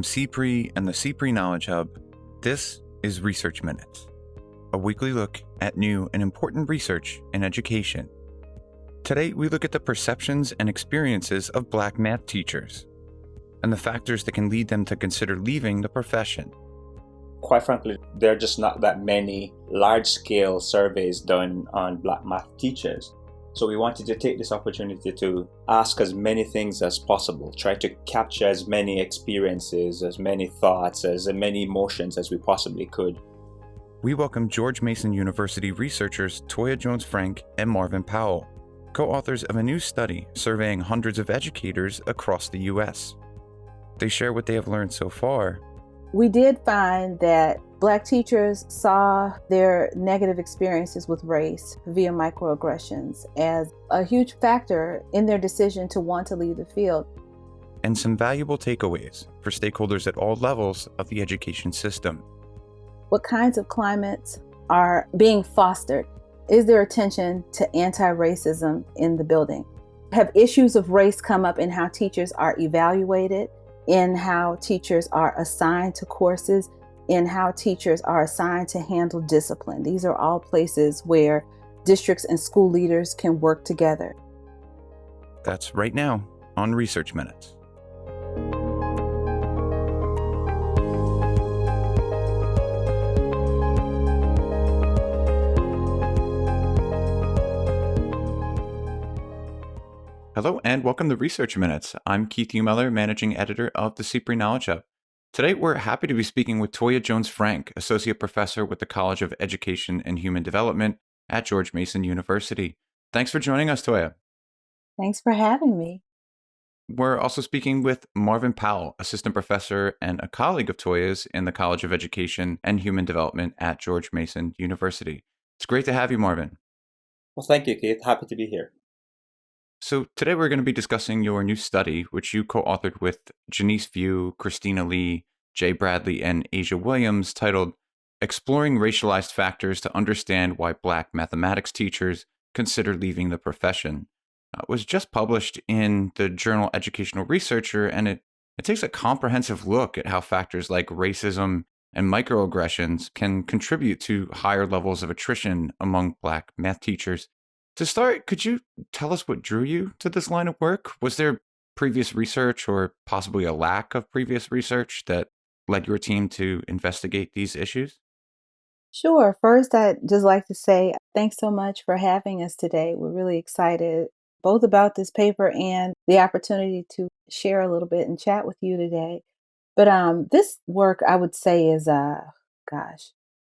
From CPRE and the CPRE Knowledge Hub, this is Research Minutes, a weekly look at new and important research in education. Today, we look at the perceptions and experiences of Black math teachers and the factors that can lead them to consider leaving the profession. Quite frankly, there are just not that many large-scale surveys done on Black math teachers. So we wanted to take this opportunity to ask as many things as possible, try to capture as many experiences, as many thoughts, as many emotions as we possibly could. We welcome George Mason University researchers Toya Jones-Frank and Marvin Powell, co-authors of a new study surveying hundreds of educators across the U.S. They share what they have learned so far. We did find that Black teachers saw their negative experiences with race via microaggressions as a huge factor in their decision to want to leave the field. And some valuable takeaways for stakeholders at all levels of the education system. What kinds of climates are being fostered? Is there attention to anti-racism in the building? Have issues of race come up in how teachers are evaluated, in how teachers are assigned to courses, in how teachers are assigned to handle discipline? These are all places where districts and school leaders can work together. That's right now on Research Minutes. Hello and welcome to Research Minutes. I'm Keith Heumiller, Managing Editor of the CPRE Knowledge Hub. Today, we're happy to be speaking with Toya Jones-Frank, Associate Professor with the College of Education and Human Development at George Mason University. Thanks for joining us, Toya. Thanks for having me. We're also speaking with Marvin Powell, Assistant Professor and a colleague of Toya's in the College of Education and Human Development at George Mason University. It's great to have you, Marvin. Well, thank you, Keith. Happy to be here. So today we're going to be discussing your new study, which you co-authored with Janice View, Christina Lee, Jay Bradley, and Asia Williams, titled Exploring Racialized Factors to Understand Why Black Mathematics Teachers Consider Leaving the Profession. It was just published in the journal Educational Researcher, and it takes a comprehensive look at how factors like racism and microaggressions can contribute to higher levels of attrition among Black math teachers. To start, could you tell us what drew you to this line of work? Was there previous research or possibly a lack of previous research that led your team to investigate these issues? Sure. First, I'd just like to say thanks so much for having us today. We're really excited both about this paper and the opportunity to share a little bit and chat with you today. But this work, I would say, is,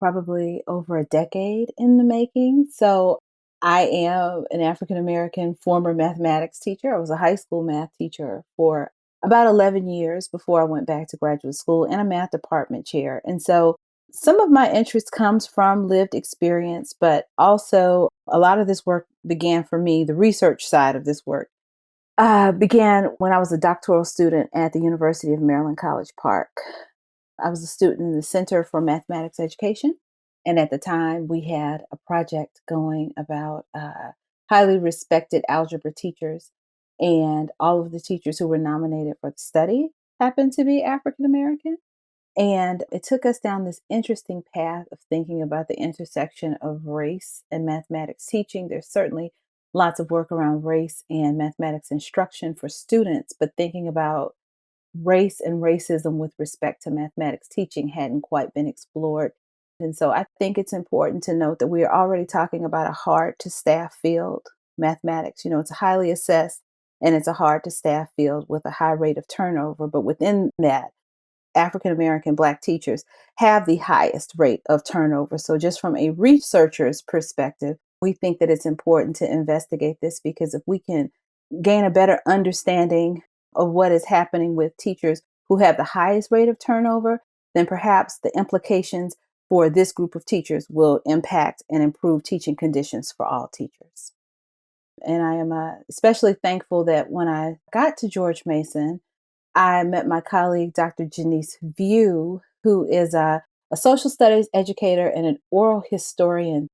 probably over a decade in the making. So I am an African-American former mathematics teacher. I was a high school math teacher for about 11 years before I went back to graduate school, and a math department chair. And so some of my interest comes from lived experience, but also a lot of this work began for me, the research side of this work, began when I was a doctoral student at the University of Maryland, College Park. I was a student in the Center for Mathematics Education. And at the time, we had a project going about highly respected algebra teachers. And all of the teachers who were nominated for the study happened to be African American. And it took us down this interesting path of thinking about the intersection of race and mathematics teaching. There's certainly lots of work around race and mathematics instruction for students, but thinking about race and racism with respect to mathematics teaching hadn't quite been explored. And so I think it's important to note that we are already talking about a hard to staff field, mathematics. You know, it's highly assessed and it's a hard to staff field with a high rate of turnover. But within that, African-American Black teachers have the highest rate of turnover. So just from a researcher's perspective, we think that it's important to investigate this, because if we can gain a better understanding of what is happening with teachers who have the highest rate of turnover, then perhaps the implications for this group of teachers will impact and improve teaching conditions for all teachers. And I am especially thankful that when I got to George Mason, I met my colleague, Dr. Janice View, who is a social studies educator and an oral historian.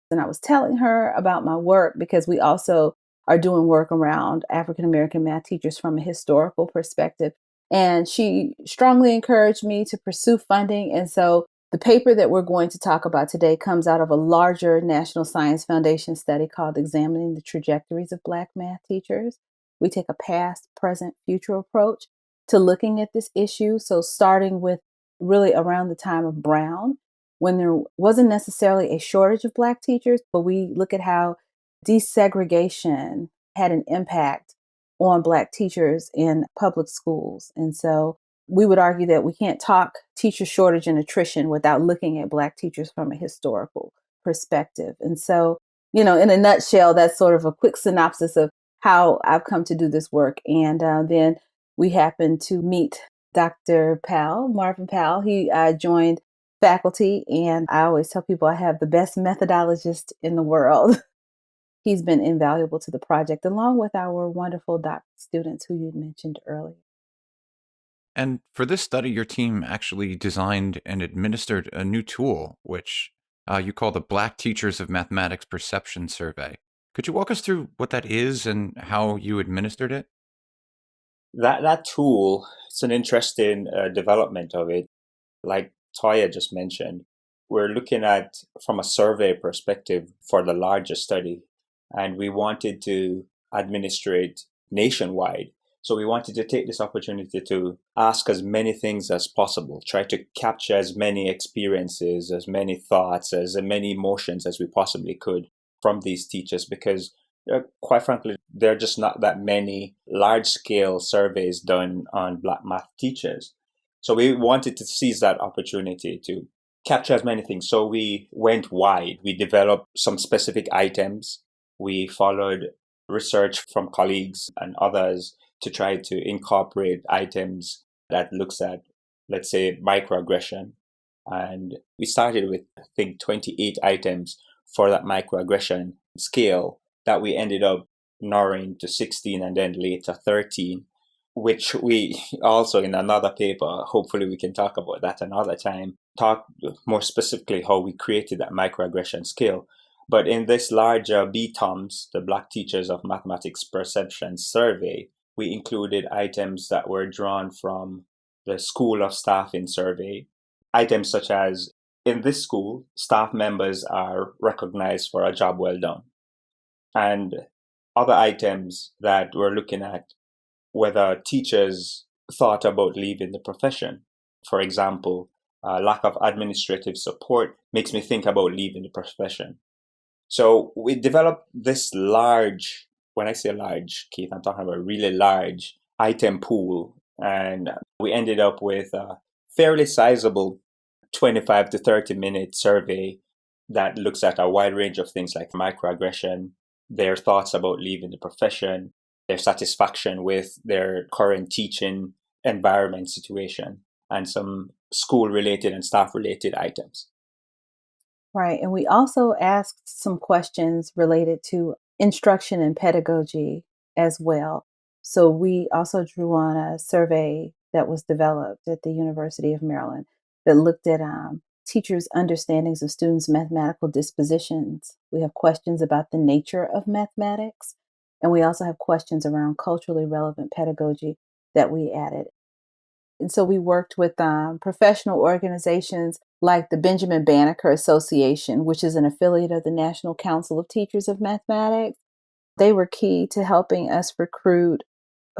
And I was telling her about my work because we also are doing work around African American math teachers from a historical perspective. And she strongly encouraged me to pursue funding. And so the paper that we're going to talk about today comes out of a larger National Science Foundation study called Examining the Trajectories of Black Math Teachers. We take a past, present, future approach to looking at this issue. So starting with really around the time of Brown, when there wasn't necessarily a shortage of Black teachers, but we look at how desegregation had an impact on Black teachers in public schools. And so we would argue that we can't talk teacher shortage and attrition without looking at Black teachers from a historical perspective. And so, in a nutshell, that's sort of a quick synopsis of how I've come to do this work. And then we happened to meet Dr. Powell, Marvin Powell. He joined faculty, and I always tell people I have the best methodologist in the world. He's been invaluable to the project, along with our wonderful doc students who you mentioned earlier. And for this study, your team actually designed and administered a new tool, which you call the Black Teachers of Mathematics Perception Survey. Could you walk us through what that is and how you administered it? That tool, it's an interesting development of it. Like Toya just mentioned, we're looking at from a survey perspective for the larger study, and we wanted to administrate nationwide. So we wanted to take this opportunity to ask as many things as possible, try to capture as many experiences, as many thoughts, as many emotions as we possibly could from these teachers, because quite frankly, there are just not that many large-scale surveys done on Black math teachers. So we wanted to seize that opportunity to capture as many things. So we went wide. We developed some specific items. We followed research from colleagues and others to try to incorporate items that looks at, let's say, microaggression. And we started with, I think, 28 items for that microaggression scale that we ended up narrowing to 16 and then later 13, which we also in another paper, hopefully we can talk about that another time, talk more specifically how we created that microaggression scale. But in this larger BTOMS, the Black Teachers of Mathematics Perception Survey, we included items that were drawn from the School of Staffing Survey. Items such as, in this school, staff members are recognized for a job well done. And other items that we're looking at whether teachers thought about leaving the profession. For example, lack of administrative support makes me think about leaving the profession. So we developed this large, when I say large, Keith, I'm talking about a really large item pool. And we ended up with a fairly sizable 25 to 30 minute survey that looks at a wide range of things like microaggression, their thoughts about leaving the profession, their satisfaction with their current teaching environment situation, and some school-related and staff-related items. Right. And we also asked some questions related to instruction and pedagogy as well. So we also drew on a survey that was developed at the University of Maryland that looked at teachers' understandings of students' mathematical dispositions. We have questions about the nature of mathematics, and we also have questions around culturally relevant pedagogy that we added. And so we worked with professional organizations like the Benjamin Banneker Association, which is an affiliate of the National Council of Teachers of Mathematics. They were key to helping us recruit.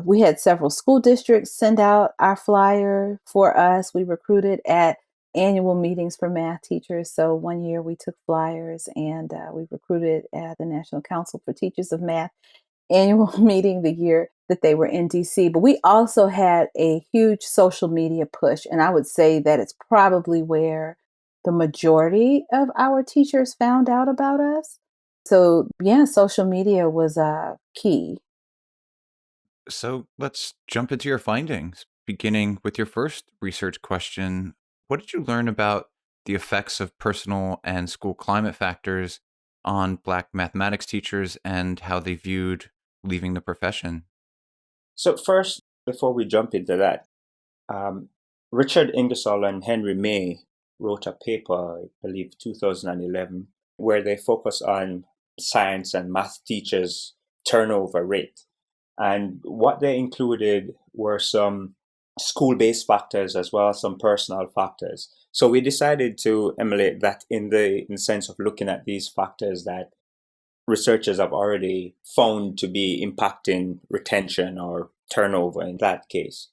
We had several school districts send out our flyer for us. We recruited at annual meetings for math teachers. So one year we took flyers and we recruited at the National Council for Teachers of Math annual meeting the year that they were in DC. But we also had a huge social media push. And I would say that it's probably where the majority of our teachers found out about us. So yeah, social media was key. So let's jump into your findings, beginning with your first research question. What did you learn about the effects of personal and school climate factors on Black mathematics teachers and how they viewed leaving the profession? So first, before we jump into that, Richard Ingersoll and Henry May wrote a paper, I believe 2011, where they focus on science and math teachers' turnover rate. And what they included were some school-based factors as well as some personal factors. So we decided to emulate that in the sense of looking at these factors that researchers have already found to be impacting retention or turnover in that case.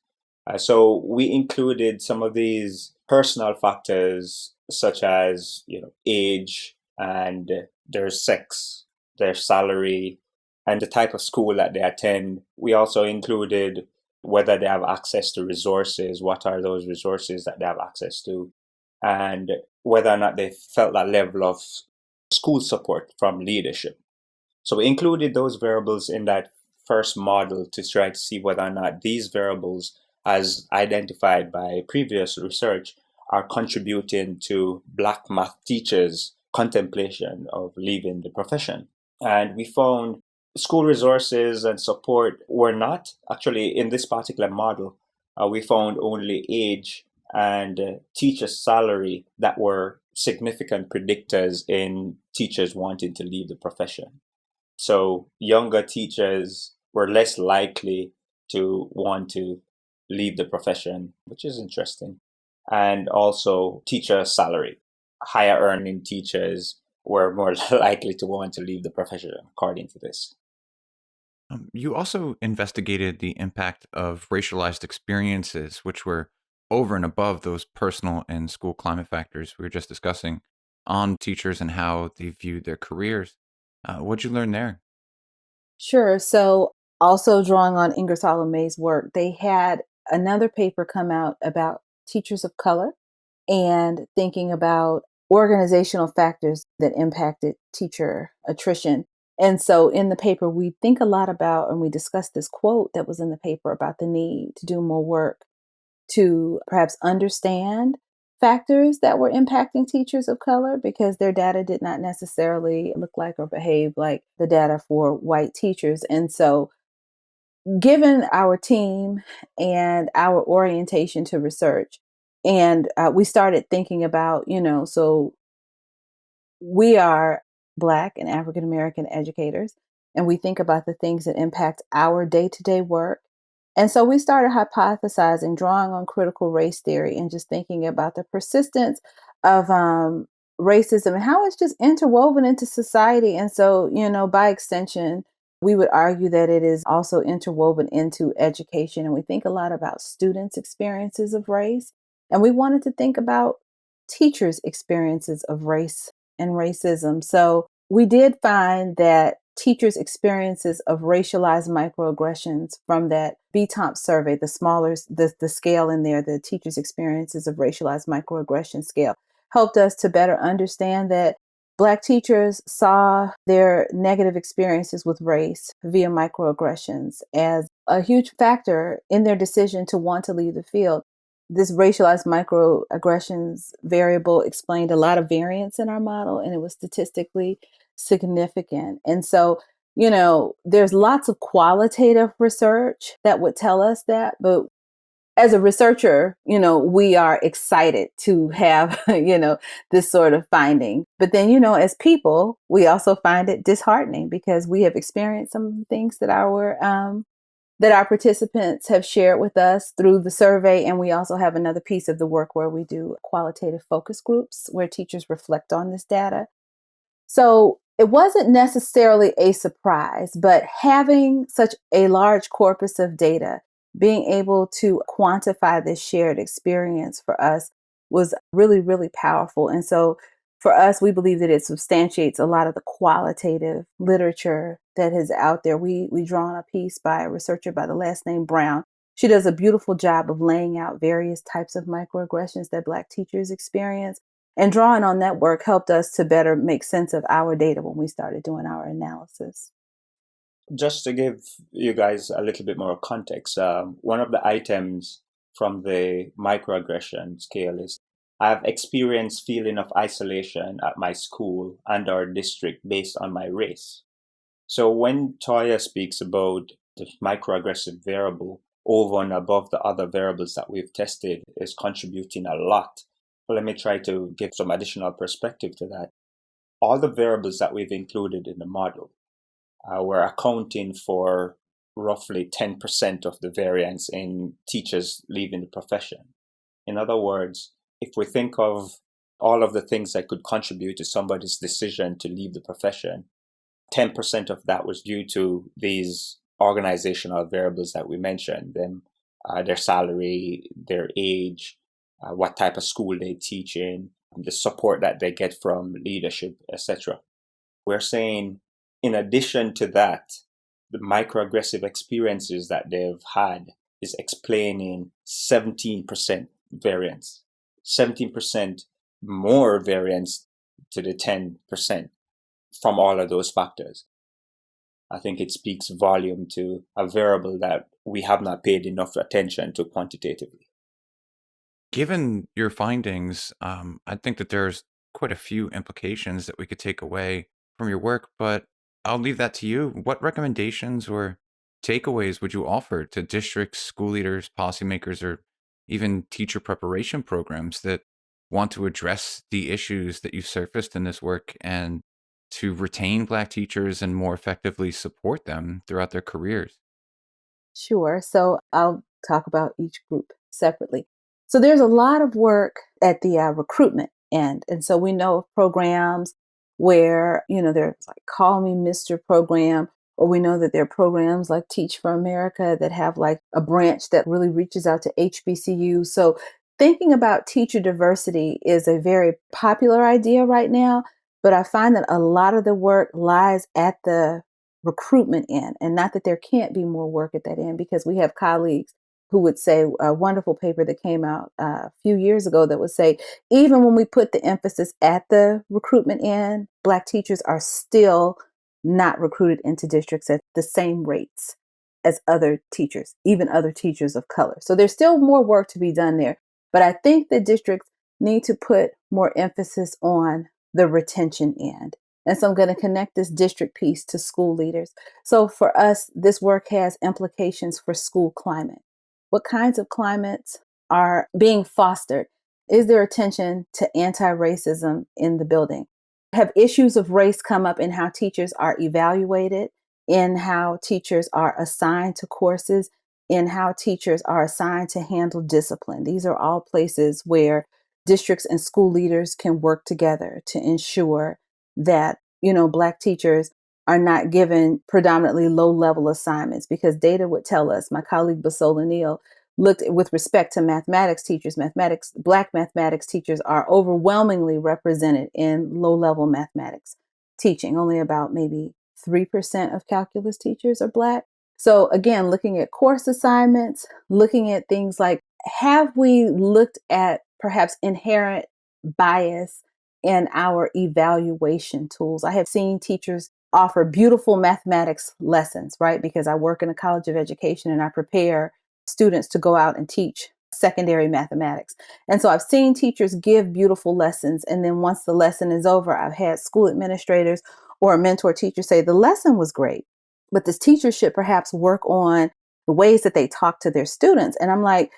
So we included some of these personal factors such as age and their sex, their salary, and the type of school that they attend. We also included whether they have access to resources, what are those resources that they have access to, and whether or not they felt that level of school support from leadership. So we included those variables in that first model to try to see whether or not these variables, as identified by previous research, are contributing to Black math teachers' contemplation of leaving the profession. And we found school resources and support were not. Actually, in this particular model, we found only age and teacher salary that were significant predictors in teachers wanting to leave the profession. So younger teachers were less likely to want to leave the profession, which is interesting. And also teacher salary. Higher earning teachers were more likely to want to leave the profession, according to this. You also investigated the impact of racialized experiences, which were over and above those personal and school climate factors we were just discussing, on teachers and how they viewed their careers. What'd you learn there? Sure. So, also drawing on Ingersoll and May's work, they had another paper come out about teachers of color and thinking about organizational factors that impacted teacher attrition. And so in the paper, we think a lot about, and we discussed this quote that was in the paper about the need to do more work to perhaps understand factors that were impacting teachers of color because their data did not necessarily look like or behave like the data for white teachers. And so given our team and our orientation to research, and we started thinking about, so we are Black and African American educators, and we think about the things that impact our day to day work. And so we started hypothesizing, drawing on critical race theory, and just thinking about the persistence of racism and how it's just interwoven into society. And so, by extension, we would argue that it is also interwoven into education. And we think a lot about students' experiences of race. And we wanted to think about teachers' experiences of race and racism. So we did find that teachers' experiences of racialized microaggressions from that BTOMP survey, the smaller, the scale in there, the teachers' experiences of racialized microaggression scale, helped us to better understand that Black teachers saw their negative experiences with race via microaggressions as a huge factor in their decision to want to leave the field. This racialized microaggressions variable explained a lot of variance in our model, and it was statistically significant. And so, there's lots of qualitative research that would tell us that, but as a researcher, we are excited to have, this sort of finding. But then, as people, we also find it disheartening because we have experienced some of the things that our participants have shared with us through the survey. And we also have another piece of the work where we do qualitative focus groups where teachers reflect on this data. So it wasn't necessarily a surprise, but having such a large corpus of data, being able to quantify this shared experience for us was really, really powerful. And so for us, we believe that it substantiates a lot of the qualitative literature that is out there. We draw on a piece by a researcher by the last name Brown. She does a beautiful job of laying out various types of microaggressions that Black teachers experience. And drawing on that work helped us to better make sense of our data when we started doing our analysis. Just to give you guys a little bit more context, one of the items from the microaggression scale is I've experienced feeling of isolation at my school and our district based on my race. So when Toya speaks about the microaggressive variable over and above the other variables that we've tested is contributing a lot. Let me try to give some additional perspective to that. All the variables that we've included in the model, we're accounting for roughly 10% of the variance in teachers leaving the profession. In other words, if we think of all of the things that could contribute to somebody's decision to leave the profession, 10% of that was due to these organizational variables that we mentioned, them, their salary, their age, what type of school they teach in, the support that they get from leadership, etc. We're saying, in addition to that, the microaggressive experiences that they've had is explaining 17% variance, 17% more variance to the 10% from all of those factors. I think it speaks volume to a variable that we have not paid enough attention to quantitatively. Given your findings, I think that there's quite a few implications that we could take away from your work, but I'll leave that to you. What recommendations or takeaways would you offer to districts, school leaders, policymakers, or even teacher preparation programs that want to address the issues that you surfaced in this work and to retain Black teachers and more effectively support them throughout their careers? Sure. So I'll talk about each group separately. So there's a lot of work at the recruitment end. And so we know of programs where, there's like Call Me Mr. program, or we know that there are programs like Teach for America that have like a branch that really reaches out to HBCU. So thinking about teacher diversity is a very popular idea right now, but I find that a lot of the work lies at the recruitment end, and not that there can't be more work at that end, because we have colleagues who would say, a wonderful paper that came out a few years ago that would say, even when we put the emphasis at the recruitment end, Black teachers are still not recruited into districts at the same rates as other teachers, even other teachers of color. So there's still more work to be done there. But I think the districts need to put more emphasis on the retention end. And so I'm going to connect this district piece to school leaders. So for us, this work has implications for school climate. What kinds of climates are being fostered? Is there attention to anti-racism in the building? Have issues of race come up in how teachers are evaluated, in how teachers are assigned to courses, in how teachers are assigned to handle discipline? These are all places where districts and school leaders can work together to ensure that, Black teachers are not given predominantly low-level assignments, because data would tell us, my colleague Basola Neal looked with respect to mathematics teachers, Black mathematics teachers are overwhelmingly represented in low-level mathematics teaching. Only about maybe 3% of calculus teachers are Black. So again, looking at course assignments, looking at things like, have we looked at perhaps inherent bias in our evaluation tools? I have seen teachers offer beautiful mathematics lessons, right? Because I work in a college of education and I prepare students to go out and teach secondary mathematics. And so I've seen teachers give beautiful lessons. And then once the lesson is over, I've had school administrators or a mentor teacher say, the lesson was great, but this teacher should perhaps work on the ways that they talk to their students. And I'm like,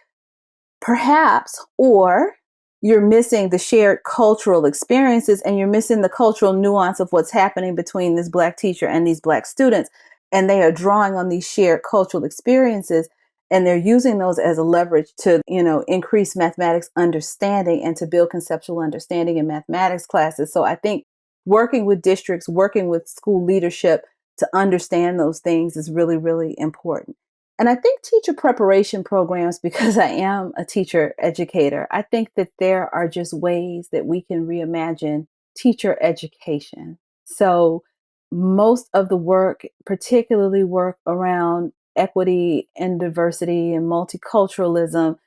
perhaps, or you're missing the shared cultural experiences and you're missing the cultural nuance of what's happening between this Black teacher and these Black students. And they are drawing on these shared cultural experiences, and they're using those as a leverage to, increase mathematics understanding and to build conceptual understanding in mathematics classes. So I think working with districts, working with school leadership to understand those things is really, really important. And I think teacher preparation programs, because I am a teacher educator, I think that there are just ways that we can reimagine teacher education. So most of the work, particularly work around equity and diversity and multiculturalism,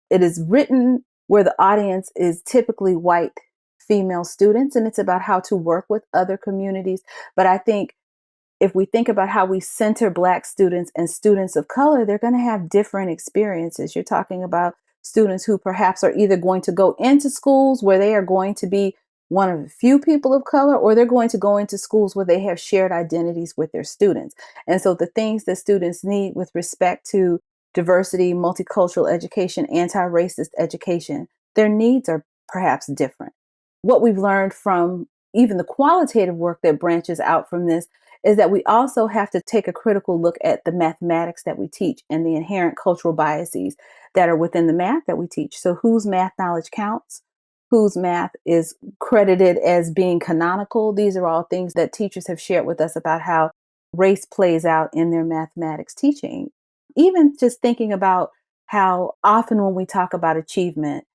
it is written where the audience is typically white female students, and it's about how to work with other communities. But I think if we think about how we center Black students and students of color, they're going to have different experiences. You're talking about students who perhaps are either going to go into schools where they are going to be one of the few people of color, or they're going to go into schools where they have shared identities with their students. And so the things that students need with respect to diversity, multicultural education, anti-racist education, their needs are perhaps different. What we've learned from even the qualitative work that branches out from this is that we also have to take a critical look at the mathematics that we teach and the inherent cultural biases that are within the math that we teach. So whose math knowledge counts? Whose math is credited as being canonical? These are all things that teachers have shared with us about how race plays out in their mathematics teaching. Even just thinking about how often when we talk about achievement,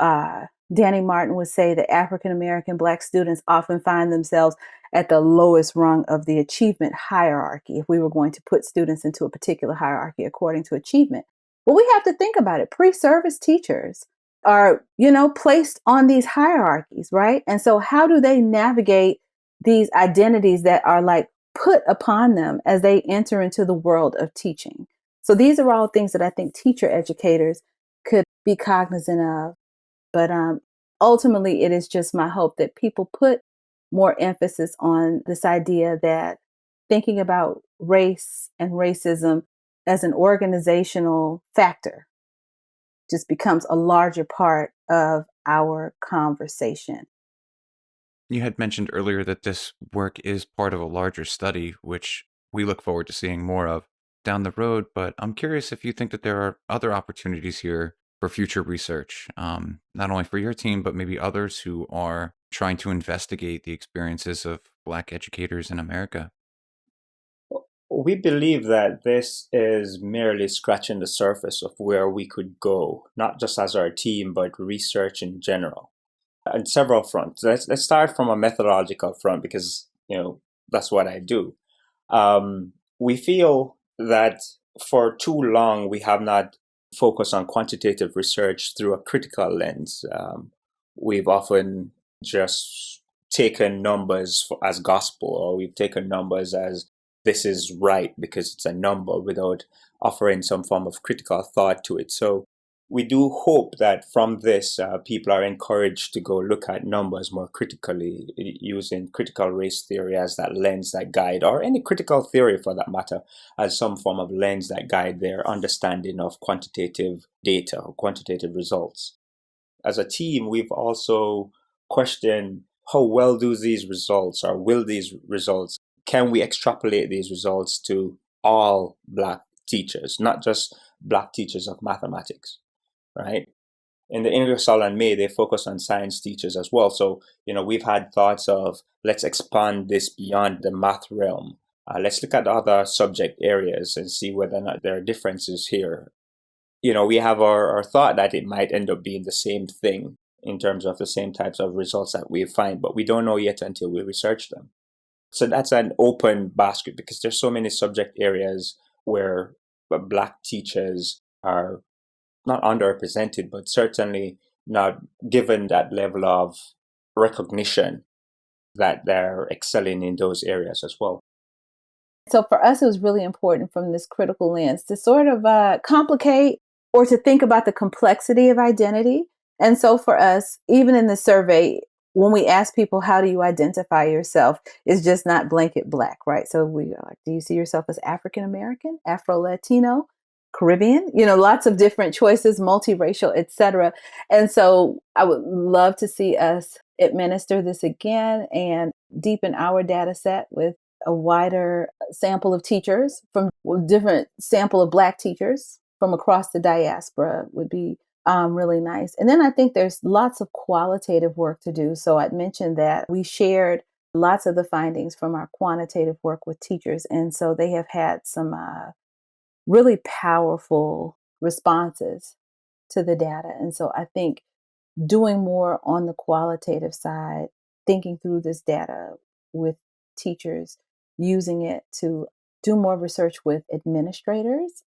Danny Martin would say that African American Black students often find themselves at the lowest rung of the achievement hierarchy, if we were going to put students into a particular hierarchy according to achievement. Well, we have to think about it. Pre-service teachers are, placed on these hierarchies, right? And so how do they navigate these identities that are like put upon them as they enter into the world of teaching? So these are all things that I think teacher educators could be cognizant of. But ultimately, it is just my hope that people put more emphasis on this idea that thinking about race and racism as an organizational factor just becomes a larger part of our conversation. You had mentioned earlier that this work is part of a larger study, which we look forward to seeing more of down the road. But I'm curious if you think that there are other opportunities here for future research, not only for your team, but maybe others who are trying to investigate the experiences of Black educators in America. We believe that this is merely scratching the surface of where we could go, not just as our team, but research in general, on several fronts. Let's start from a methodological front, because that's what I do. We feel that for too long we have not focused on quantitative research through a critical lens. We've often just taken numbers as gospel, or we've taken numbers as this is right because it's a number, without offering some form of critical thought to it. So we do hope that from this, people are encouraged to go look at numbers more critically, using critical race theory as that lens, that guide, or any critical theory for that matter, as some form of lens that guide their understanding of quantitative data or quantitative results. As a team, we've also questioned how well do these results, or will these results, can we extrapolate these results to all Black teachers, not just Black teachers of mathematics, right? In the Ingersoll and May, they focus on science teachers as well. So, we've had thoughts of, let's expand this beyond the math realm. Let's look at other subject areas and see whether or not there are differences here. We have our thought that it might end up being the same thing in terms of the same types of results that we find, but we don't know yet until we research them. So that's an open basket, because there's so many subject areas where Black teachers are not underrepresented, but certainly not given that level of recognition that they're excelling in those areas as well. So for us, it was really important from this critical lens to sort of complicate or to think about the complexity of identity. And so for us, even in the survey, when we ask people, how do you identify yourself? It's just not blanket Black, right? So we are like, do you see yourself as African American, Afro-Latino, Caribbean? Lots of different choices, multiracial, etc. And so I would love to see us administer this again and deepen our data set with a wider sample of teachers, from different sample of Black teachers from across the diaspora would be really nice. And then I think there's lots of qualitative work to do. So I'd mentioned that we shared lots of the findings from our quantitative work with teachers. And so they have had some really powerful responses to the data. And so I think doing more on the qualitative side, thinking through this data with teachers, using it to do more research with administrators.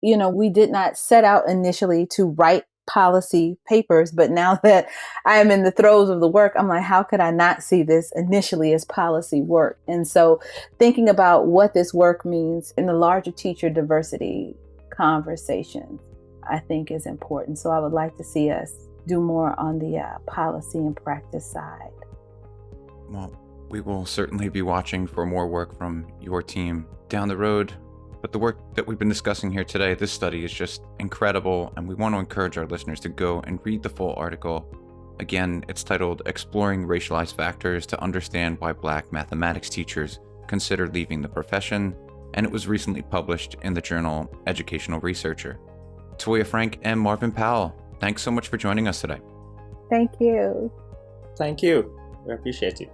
We did not set out initially to write policy papers, but now that I am in the throes of the work, I'm like, how could I not see this initially as policy work? And so thinking about what this work means in the larger teacher diversity conversation, I think is important. So I would like to see us do more on the policy and practice side. Well, we will certainly be watching for more work from your team down the road. But the work that we've been discussing here today, this study is just incredible, and we want to encourage our listeners to go and read the full article. Again, it's titled Exploring Racialized Factors to Understand Why Black Mathematics Teachers consider leaving the profession, and it was recently published in the journal Educational Researcher. Toya Frank and Marvin Powell, thanks so much for joining us today. Thank you. Thank you. We appreciate it.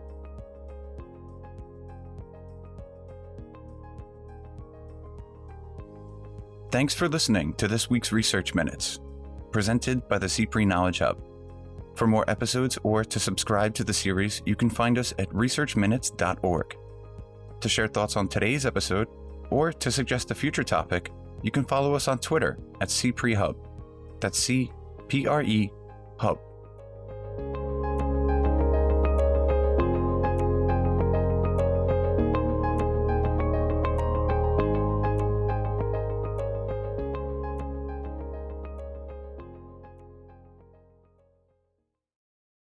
Thanks for listening to this week's Research Minutes, presented by the CPRE Knowledge Hub. For more episodes or to subscribe to the series, you can find us at researchminutes.org. To share thoughts on today's episode, or to suggest a future topic, you can follow us on Twitter at CPRE Hub. That's CPRE Hub.